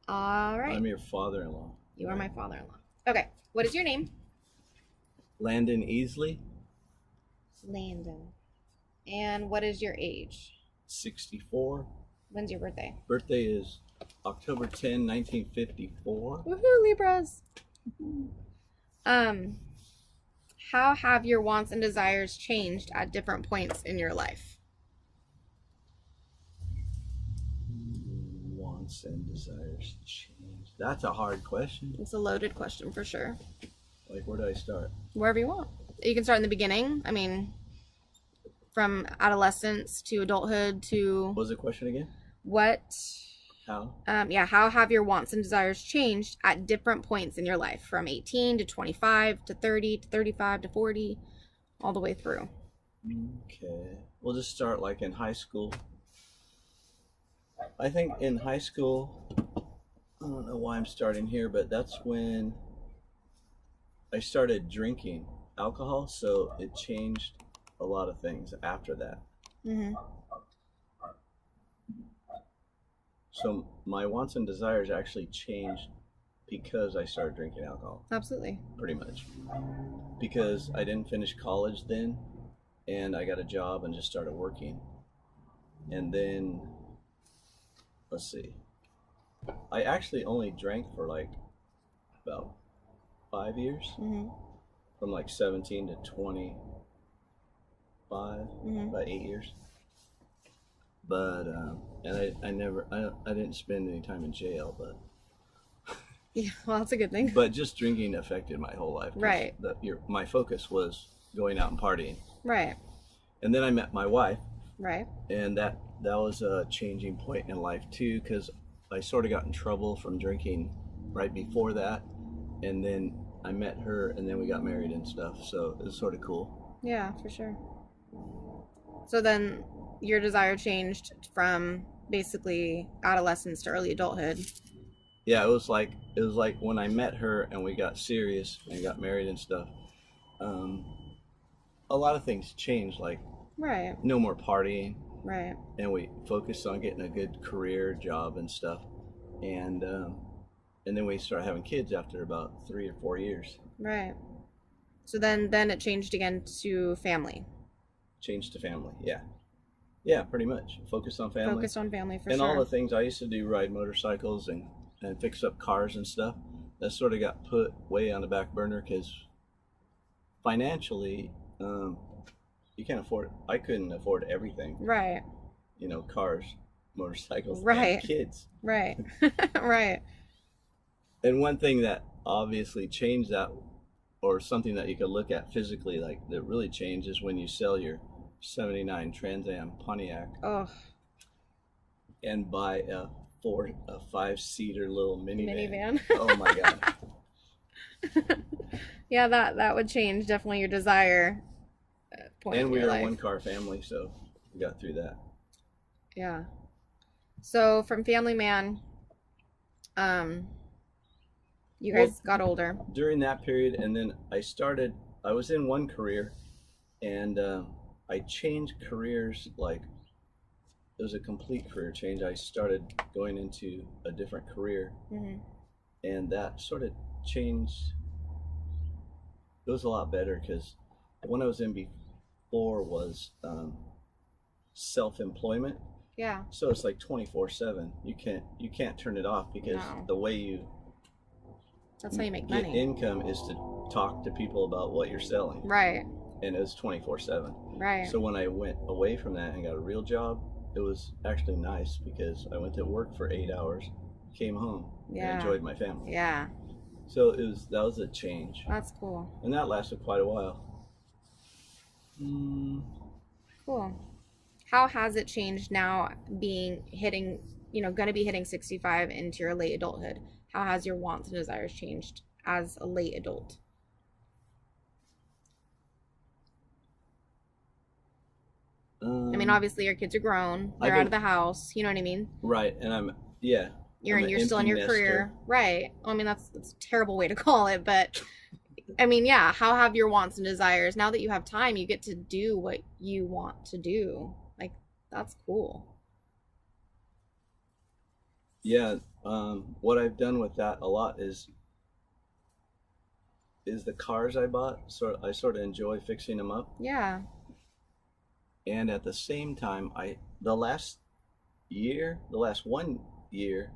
All right. I'm your father-in-law. You are my father-in-law. Okay. What is your name? Landon Easley, Landon. And what is your age? 64. When's your birthday? Birthday is October 10, 1954. Woohoo, Libras. How have your wants and desires changed at different points in your life? Wants and desires change. That's a hard question. It's a loaded question for sure. Like, where do I start? Wherever you want. You can start in the beginning. I mean, from adolescence to adulthood to What was the question again? what How? how have your wants and desires changed at different points in your life, from 18 to 25 to 30 to 35 to 40, all the way through? Okay. We'll just start like in high school. I think in high school, I don't know why I'm starting here, but that's when I started drinking alcohol, so it changed a lot of things after that. Mm-hmm. So my wants and desires actually changed because I started drinking alcohol, Absolutely. pretty much. Because I didn't finish college then, and I got a job and just started working. And then, let's see, I actually only drank for like about 5 years, Mm-hmm. from like 17 to 25, Mm-hmm. about 8 years. But and I didn't spend any time in jail, but Yeah, well, that's a good thing. but just drinking affected my whole life. 'Cause Right. My focus was going out and partying, Right. and then I met my wife, Right. and that was a changing point in life too, because I sort of got in trouble from drinking right before that, and then I met her, and then we got married and stuff. So it was sort of cool. Yeah, for sure. So then your desire changed from basically adolescence to early adulthood. Yeah, it was like when I met her and we got serious and got married and stuff. A lot of things changed, like Right. no more partying, Right. and we focused on getting a good career job and stuff, and then we started having kids after about 3 or 4 years. Right. So then it changed again to family. Changed to family. Yeah, pretty much focused on family. Focused on family for And sure. all the things I used to do, ride motorcycles and fix up cars and stuff, that sort of got put way on the back burner because financially, you can't afford. I couldn't afford everything. Right. Cars, motorcycles, Right. and kids. Right. Right. And one thing that obviously changed that, or something that you could look at physically, like that really changed, is when you sell your '79 Trans Am Pontiac Oh, and buy a 5-seater little minivan. minivan. Oh my god! Yeah, that would change definitely your desire point And in we your were a life. one-car family, so we got through that. Yeah. So from family man, you guys got older. During that period, and then I was in one career, and I changed careers. Like, it was a complete career change. I started going into a different career, Mm-hmm. and that sort of changed. It was a lot better because the one I was in before was self-employment. Yeah. So it's like 24/7. You can't turn it off, because No. the way you That's how you make get money. income is to talk to people about what you're selling, Right. and it was 24/7. Right. So when I went away from that and got a real job, it was actually nice because I went to work for 8 hours, came home, Yeah. and enjoyed my family. Yeah. So that was a change, That's cool. and that lasted quite a while. Cool. How has it changed now, going to be hitting 65 into your late adulthood? How has your wants and desires changed as a late adult? I mean, obviously your kids are grown. They're out of the house. You know what I mean? Right, and You're still in your career. Right. I mean, that's a terrible way to call it, but I mean, yeah, how have your wants and desires, now that you have time, you get to do what you want to do. Like, that's cool. Yeah, What I've done with that a lot is the cars I bought. I sort of enjoy fixing them up, Yeah. and at the same time, the last 1 year,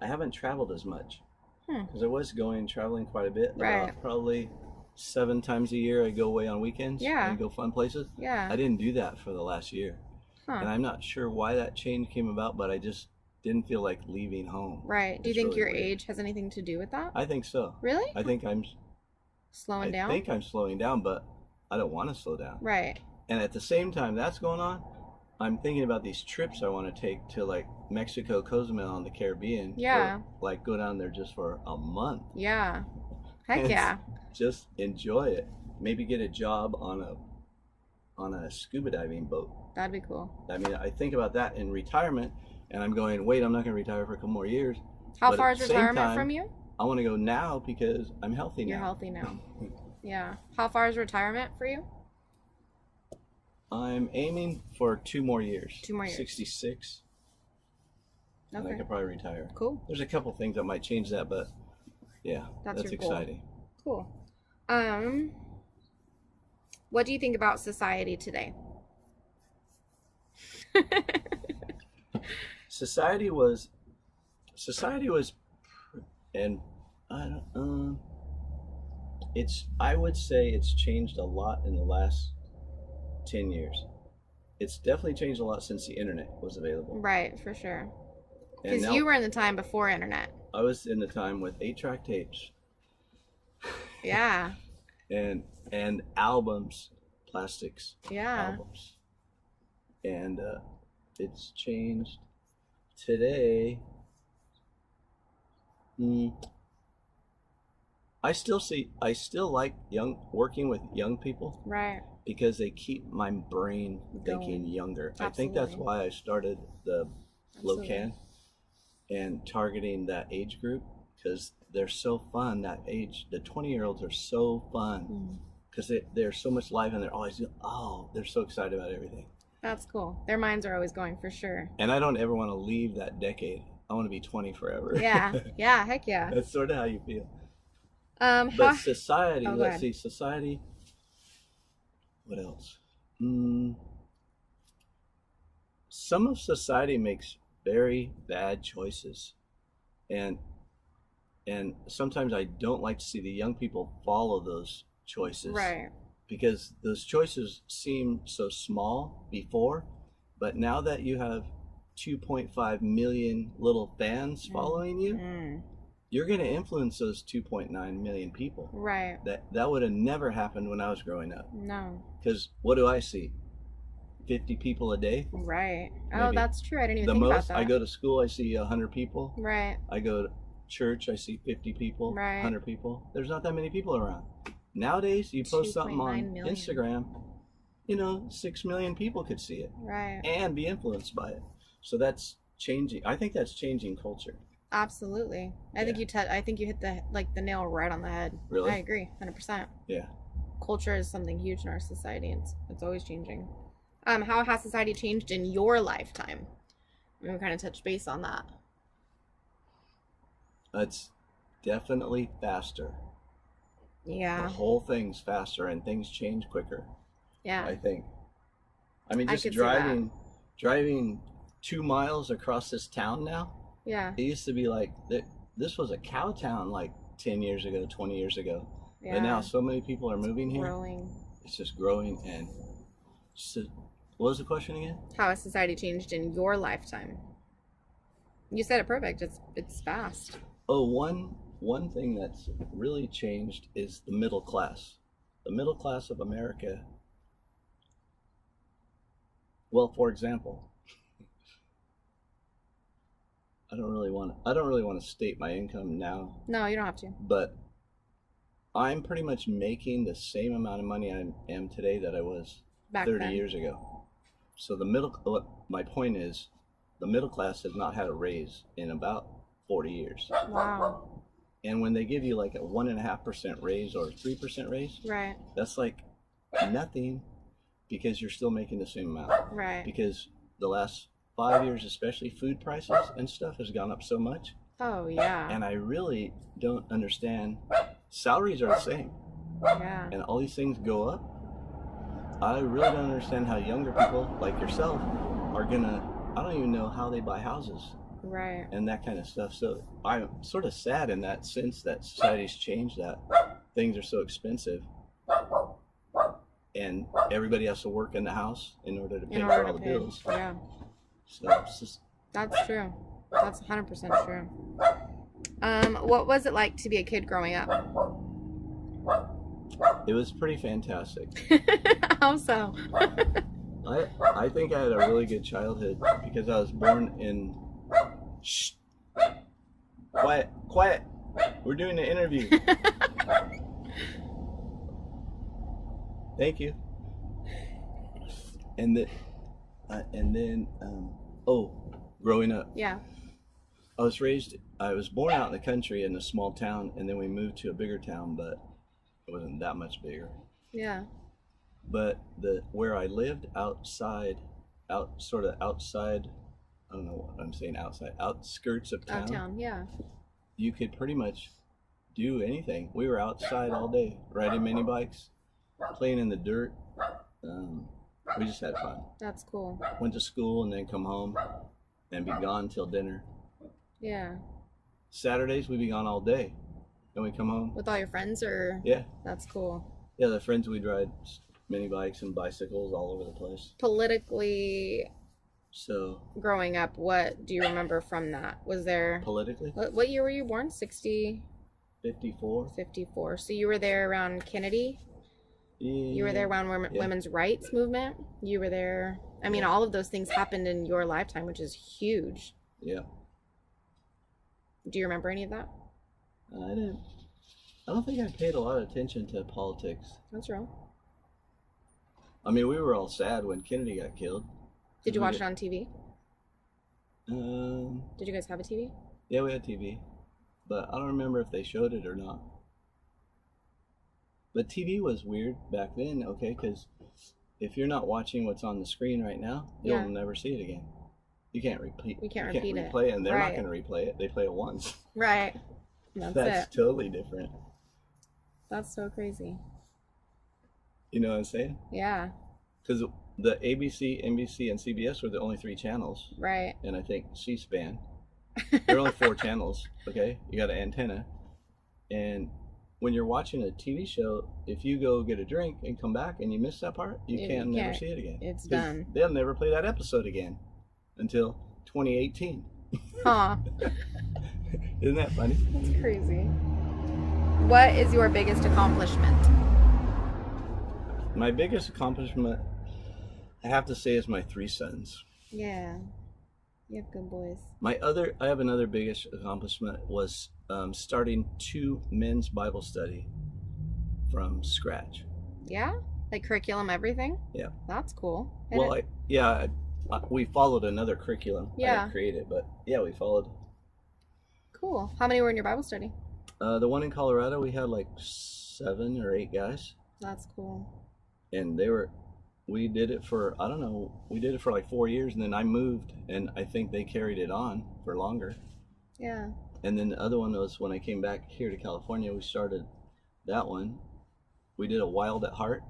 I haven't traveled as much because I was traveling quite a bit. Right. Probably 7 times a year I go away on weekends. Yeah. And go fun places. Yeah. I didn't do that for the last year. Huh. And I'm not sure why that change came about, but I just didn't feel like leaving home. Right. Do you It's think really your weird. age has anything to do with that? I think so. Really? I think I'm Slowing I down? think I'm slowing down, but I don't want to slow down. Right. And at the same time that's going on, I'm thinking about these trips I want to take to like Mexico, Cozumel, and the Caribbean. Yeah. Like go down there just for a month. Yeah. Heck And yeah. Just enjoy it. Maybe get a job on a scuba diving boat. That'd be cool. I mean, I think about that in retirement, and I'm going, wait, I'm not going to retire for a couple more years. How But far at is the same retirement time, from you? I want to go now because I'm healthy now. You're healthy now. Yeah. How far is retirement for you? I'm aiming for 2 more years. 2 more years. 66. And I Okay. could probably retire. Cool. There's a couple things that might change that, but yeah, That's that's your goal. exciting. Cool. What do you think about society today? Society was, and I would say it's changed a lot in the last 10 years. It's definitely changed a lot since the internet was available. Right, for sure. And Because now you were in the time before internet. I was in the time with 8-track tapes Yeah. and albums, plastics Yeah. albums. And it's changed today. I still like working with young people Right. because they keep my brain thinking Going. younger. I think that's Absolutely. why I started the Absolutely. Locan and targeting that age group because they're so fun. That age, the 20-year-olds are so fun because they're so much life and they're always, they're so excited about everything. That's cool. Their minds are always going for sure. And I don't ever want to leave that decade. I want to be 20 forever. Yeah. Yeah. Heck yeah. That's sort of how you feel. How, But society, Oh, go let's ahead. see, society, what else? Some of society makes very bad choices. And sometimes I don't like to see the young people follow those choices. right. Because those choices seem so small before, but now that you have 2.5 million little fans following you, you're going to influence those 2.9 million people. Right. That would have never happened when I was growing up. No. Because what do I see? 50 people a day? Right. Oh, Maybe. that's true. I didn't even The think about most, that. I go to school, I see 100 people. Right. I go to church, I see 50 people, Right. 100 people. There's not that many people around. Nowadays, you post something 2.9 on million. Instagram, 6 million people could see it Right. and be influenced by it. So that's changing. I think that's changing culture. Absolutely. I think you hit the nail right on the head. Really? I agree, 100%. Yeah. Culture is something huge in our society, and it's always changing. How has society changed in your lifetime? We kind of touched base on that. It's definitely faster. Yeah. The whole thing's faster and things change quicker, Yeah. I think. I mean, I just could see that. driving 2 miles across this town now, Yeah. it used to be like, this was a cow town like 10 years ago, 20 years ago. Yeah. But now so many people are moving here. Growing. It's just growing. And what was the question again? How has society changed in your lifetime? You said it perfect. It's fast. Oh, one thing that's really changed is the middle class. The middle class of America. Well, for example, I don't really want to state my income now, No, you don't have to. but I'm pretty much making the same amount of money I am today that I was Back 30 then. years ago. So my point is, the middle class has not had a raise in about 40 years. Wow. And when they give you like a 1.5% raise or a 3% raise, Right. that's like nothing because you're still making the same amount. Right. Because the last 5 years, especially food prices and stuff has gone up so much Oh, yeah. And I really don't understand. Salaries are the same, Yeah. and all these things go up. I really don't understand how younger people like yourself are gonna. I don't even know how they buy houses Right. and that kind of stuff. So I'm sort of sad in that sense that society's changed, that things are so expensive, and everybody has to work in the house in order to pay for all the bills. Yeah. So it's just, That's true. That's 100% true. What was it like to be a kid growing up? it was pretty fantastic. How so? I think I had a really good childhood because I was born in. Shh. Quiet, quiet. We're doing an interview. Thank you. And then, growing up, Yeah. I was born out in the country in a small town, and then we moved to a bigger town, but it wasn't that much bigger. Yeah. But where I lived outside, outside, I don't know what I'm saying, outside, outskirts of town, Uptown. Yeah. you could pretty much do anything. We were outside all day, riding mini bikes, playing in the dirt. We just had fun. That's cool. Went to school and then come home and be gone till dinner. Yeah. Saturdays we'd be gone all day. Then we come home. With all your friends, or? Yeah. That's cool. Yeah, the friends we'd ride mini bikes and bicycles all over the place. Politically, So growing up, what do you remember from that? Was there... politically, What year were you born? 60? 54. 54. So you were there around Kennedy? You were there around Yeah. women's rights movement? You were there... I mean, all of those things happened in your lifetime, which is huge. Yeah. Do you remember any of that? I didn't. I don't think I paid a lot of attention to politics. That's real. I mean, we were all sad when Kennedy got killed. Did you watch it on TV? Um, Did you guys have a TV? yeah, we had TV, but I don't remember if they showed it or not. But TV was weird back then, okay? Because if you're not watching what's on the screen right now, Yeah. you'll never see it again. You can't repeat. We can't you repeat it. replay it, and they're Right. not going to replay it. They play it once. Right. That's it. totally different. That's so crazy. You know what I'm saying? Yeah. Because the ABC, NBC, and CBS were the only 3 channels, Right. and I think C-SPAN. There are only 4 channels. Okay, you got an antenna, and when you're watching a TV show, if you go get a drink and come back and you miss that part, you can never see it again. It's 'Cause done. They'll never play that episode again until 2018. Huh. Isn't that funny? That's crazy. What is your biggest accomplishment? My biggest accomplishment, I have to say, is my 3 sons. Yeah. You have good boys. I have another biggest accomplishment was starting 2 men's Bible study from scratch. Yeah? Like curriculum, everything? Yeah. That's cool. Well, we followed another curriculum. I Yeah. didn't create it, but yeah, we followed. Cool. How many were in your Bible study? The one in Colorado, we had like 7 or 8 guys, That's cool. and we did it for, I don't know, we did it for like 4 years, and then I moved, and I think they carried it on for longer. Yeah. And then the other one was when I came back here to California, we started that one. We did a Wild at Heart.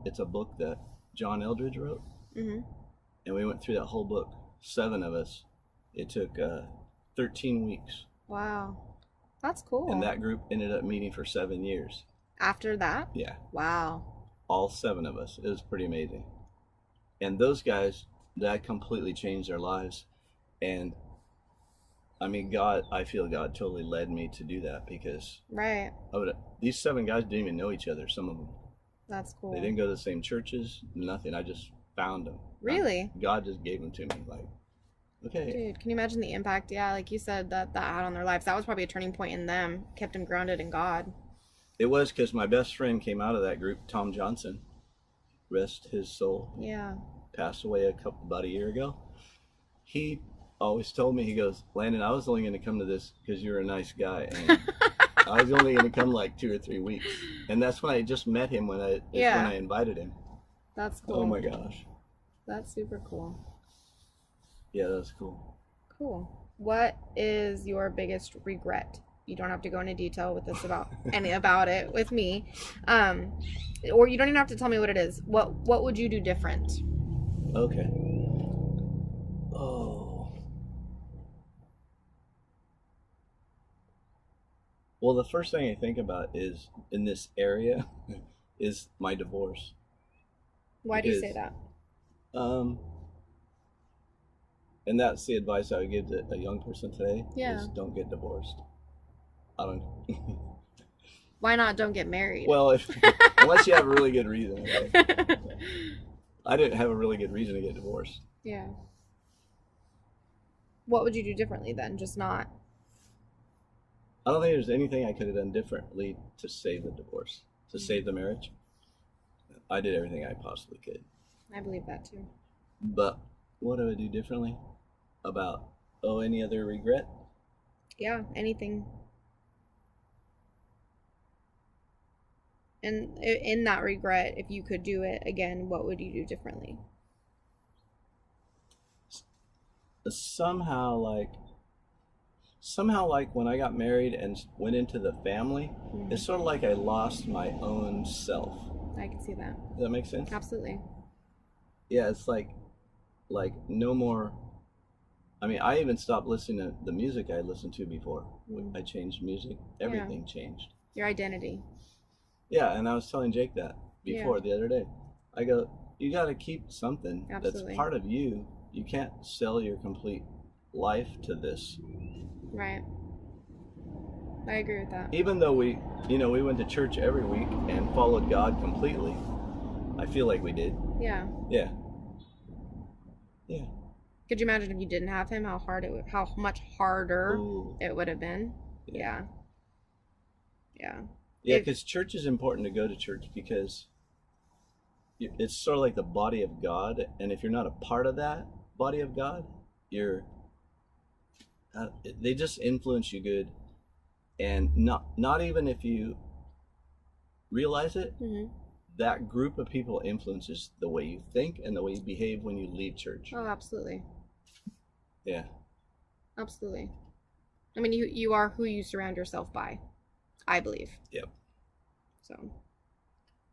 It's a book that John Eldridge wrote, Mhm. and we went through that whole book, 7 of us. It took 13 weeks, Wow. That's cool. and that group ended up meeting for 7 years. After that? Yeah, Wow. all 7 of us. It was pretty amazing. And those guys, that completely changed their lives. And I mean, I feel God totally led me to do that, because Right. these 7 guys didn't even know each other, some of them. That's cool. They didn't go to the same churches, nothing. I just found them. Really? God just gave them to me. Like, okay. Dude, can you imagine the impact? Yeah, like you said, that had on their lives. That was probably a turning point in them. Kept them grounded in God. It was because my best friend came out of that group, Tom Johnson. Rest his soul. Yeah. Passed away about a year ago. He always told me, he goes, Landon, I was only going to come to this because you're a nice guy. And I was only going to come like 2 or 3 weeks. And that's when I just met him, when I invited him. That's cool. Oh my gosh. That's super cool. Yeah, that was cool. Cool. What is your biggest regret? You don't have to go into detail with this about any about it with me. Or you don't even have to tell me what it is. What would you do different? Okay. Oh. Well, the first thing I think about is in this area is my divorce. Why do you say Because that? um and that's the advice I would give to a young person today Yeah. is don't get divorced. I don't Why not don't get married? well, if unless you have a really good reason. Okay? I didn't have a really good reason to get divorced. Yeah. What would you do differently then? Just not. I don't think there's anything I could have done differently to save the divorce, to save the marriage. I did everything I possibly could. I believe that too. But what do I do differently about, any other regret? Yeah, anything. And in that regret, if you could do it again, what would you do differently? Somehow, like when I got married and went into the family, Mhm. it's sort of like I lost my own self. I can see that. Does that make sense? Absolutely. Yeah, it's like no more. I mean, I even stopped listening to the music I listened to before. I changed music. Everything changed. Your identity. Yeah, and I was telling Jake that before Yeah. the other day. I go, you got to keep something Absolutely. that's part of you. You can't sell your complete life to this. Right. I agree with that. Even though we went to church every week and followed God completely, I feel like we did. Yeah. Yeah. Yeah. Could you imagine if you didn't have him, how much harder Ooh. it would have been? Yeah. Yeah. Yeah, If- because church is important to go to church because it's sort of like the body of God, and if you're not a part of that body of God, they just influence you good, and not even if you realize it, Mhm. that group of people influences the way you think and the way you behave when you leave church. Oh, absolutely. Yeah. Absolutely. I mean, you are who you surround yourself by, I believe. Yep. So.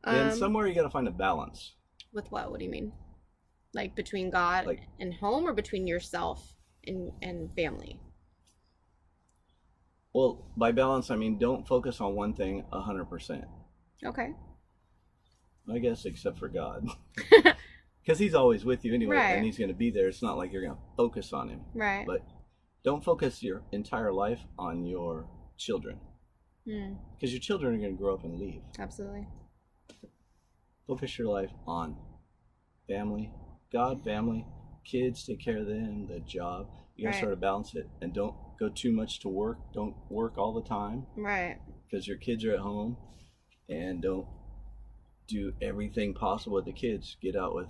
And somewhere you got to find a balance. With what? What do you mean? Like between God Like- and home, or between yourself and family? Well, by balance, I mean don't focus on one thing 100%. Okay. I guess except for God. Because he's always with you anyway, Right. and he's going to be there. It's not like you're going to focus on him. Right. But don't focus your entire life on your children. Because your children are going to grow up and leave. Absolutely. Focus your life on family, God, family, kids, take care of them, the job. You got to Right. sort of balance it. And don't go too much to work. Don't work all the time Right. because your kids are at home. And don't do everything possible with the kids. Get out with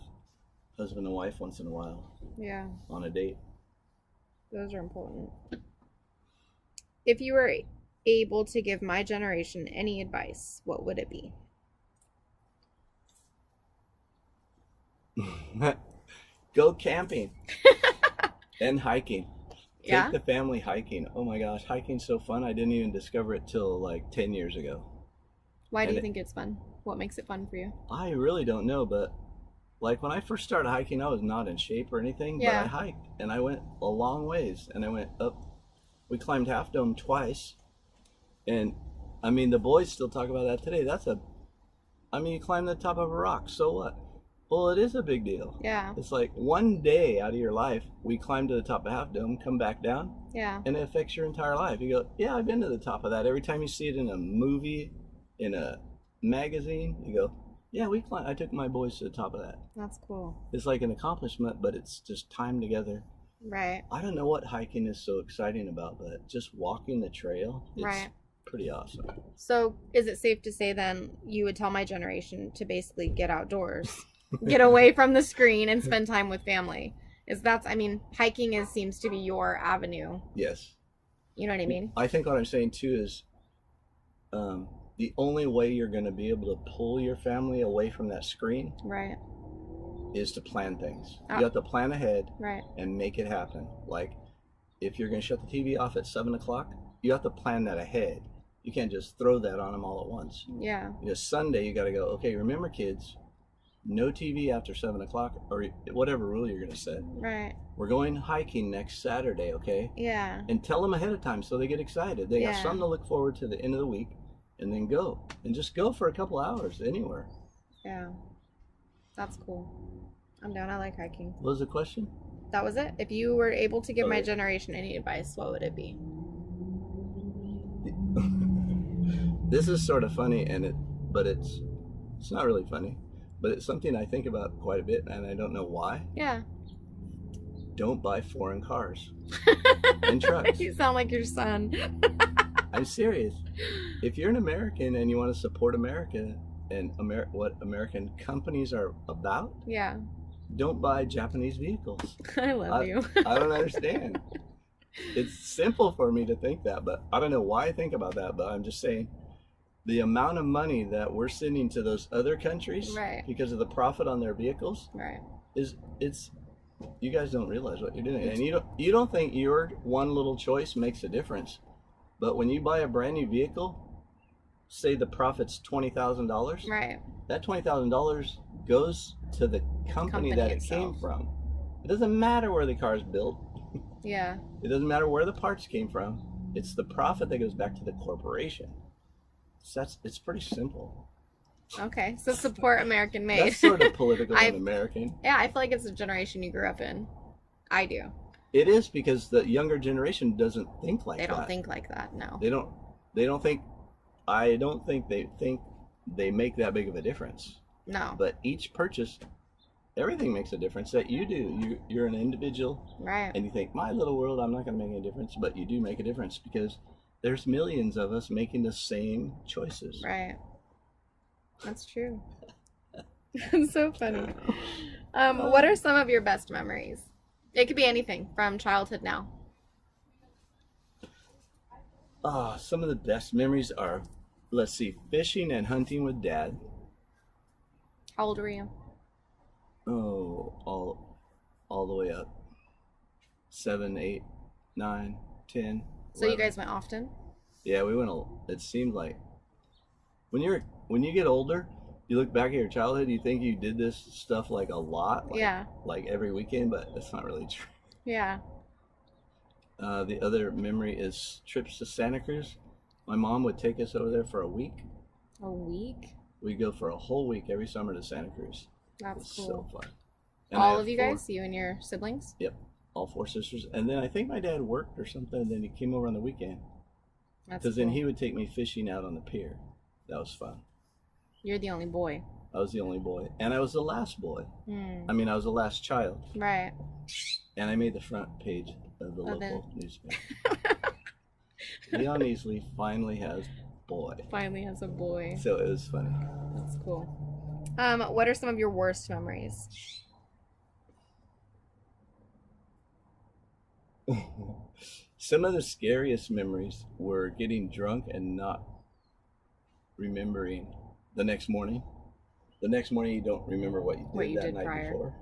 husband and wife once in a while Yeah. on a date. Those are important. If you were able to give my generation any advice, what would it be? Go camping and hiking. Yeah? Take the family hiking. Oh my gosh, hiking's so fun. I didn't even discover it till like 10 years ago. Why do And you think it's fun? What makes it fun for you? I really don't know, but like when I first started hiking, I was not in shape or anything, Yeah. but I hiked and I went a long ways and I went up. We climbed Half Dome twice. And I mean, the boys still talk about that today. You climb the top of a rock, so what? Well, it is a big deal. Yeah. It's like one day out of your life, we climb to the top of Half Dome, come back down, Yeah. and it affects your entire life. You go, yeah, I've been to the top of that. Every time you see it in a movie, in a magazine, you go, yeah, I took my boys to the top of that. That's cool. It's like an accomplishment, but it's just time together. Right. I don't know what hiking is so exciting about, but just walking the trail, it's Right. pretty awesome. So is it safe to say then you would tell my generation to basically get outdoors, get away from the screen and spend time with family? Hiking seems to be your avenue. Yes. You know what I mean? I think what I'm saying too is the only way you're going to be able to pull your family away from that screen Right. is to plan things. Ah. You have to plan ahead Right. and make it happen. Like if you're going to shut the TV off at 7 o'clock, you have to plan that ahead. You can't just throw that on them all at once. Yeah. Sunday, you got to go, okay, remember, kids, no TV after 7 o'clock, or whatever rule you're going to set. Right. We're going hiking next Saturday, okay? Yeah. And tell them ahead of time so they get excited. They got something to look forward to the end of the week, and then go. And just go for a couple hours anywhere. Yeah. That's cool. I'm down. I like hiking. What was the question? That was it. If you were able to give my generation any advice, what would it be? This is sort of funny, but it's not really funny, but it's something I think about quite a bit, and I don't know why. Yeah. Don't buy foreign cars and trucks. You sound like your son. I'm serious. If you're an American and you want to support America and what American companies are about, yeah, don't buy Japanese vehicles. I love you. I don't understand. It's simple for me to think that, but I don't know why I think about that, but I'm just saying the amount of money that we're sending to those other countries because of the profit on their vehicles it's you guys don't realize what you're doing, and you don't think your one little choice makes a difference, but when you buy a brand new vehicle, say the profit's $20,000, right, that $20,000 goes to the company that it came from. It doesn't matter where the car is built. Yeah. It doesn't matter where the parts came from. It's the profit that goes back to the corporation. So it's pretty simple. Okay, so support American made. That's sort of political and American. Yeah, I feel like it's the generation you grew up in. I do. It is, because the younger generation doesn't think like that. They don't think like that, no. They don't think, I don't think they make that big of a difference. No. But each purchase, everything makes a difference that you do. You're an individual. Right. And you think, my little world, I'm not going to make any difference. But you do make a difference, because there's millions of us making the same choices. Right. That's true. It's so funny. What are some of your best memories? It could be anything from childhood now. Some of the best memories are, let's see, fishing and hunting with Dad. How old were you? Oh, all the way up. 7, 8, 9, 10. So 11. You guys went often? Yeah, we went. It seemed like when you get older, you look back at your childhood, you think you did this stuff like a lot, like every weekend, but that's not really true. Yeah. The other memory is trips to Santa Cruz. My mom would take us over there for a week. A week? We'd go for a whole week every summer to Santa Cruz. That's cool. So fun. And all of you guys? You and your siblings? Yep. All 4 sisters. And then I think my dad worked or something, and then he came over on the weekend. Because then he would take me fishing out on the pier. That was fun. You're the only boy. I was the only boy. And I was the last boy. I mean, I was the last child. Right. And I made the front page of the local newspaper. Leon Easley finally has boy. Finally has a boy. So it was funny. That's cool. What are some of your worst memories? Some of the scariest memories were getting drunk and not remembering the next morning. The next morning you don't remember what you did that night before.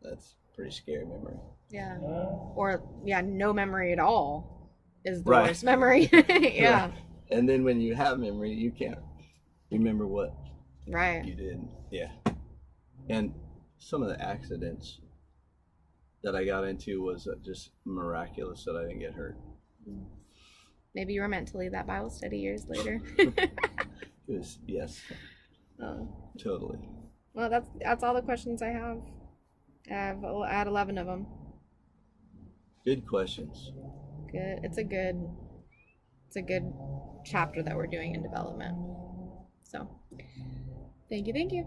That's a pretty scary memory. Yeah. Or, no memory at all is the worst memory. Yeah. Right. And then when you have memory, you can't remember what you did. Yeah. And some of the accidents that I got into was just miraculous that I didn't get hurt. Maybe you were meant to lead that Bible study years later. It was, yes. Oh. Totally. Well, that's all the questions I have. I had 11 of them. Good questions. Good. It's a good chapter that we're doing in development. So, thank you.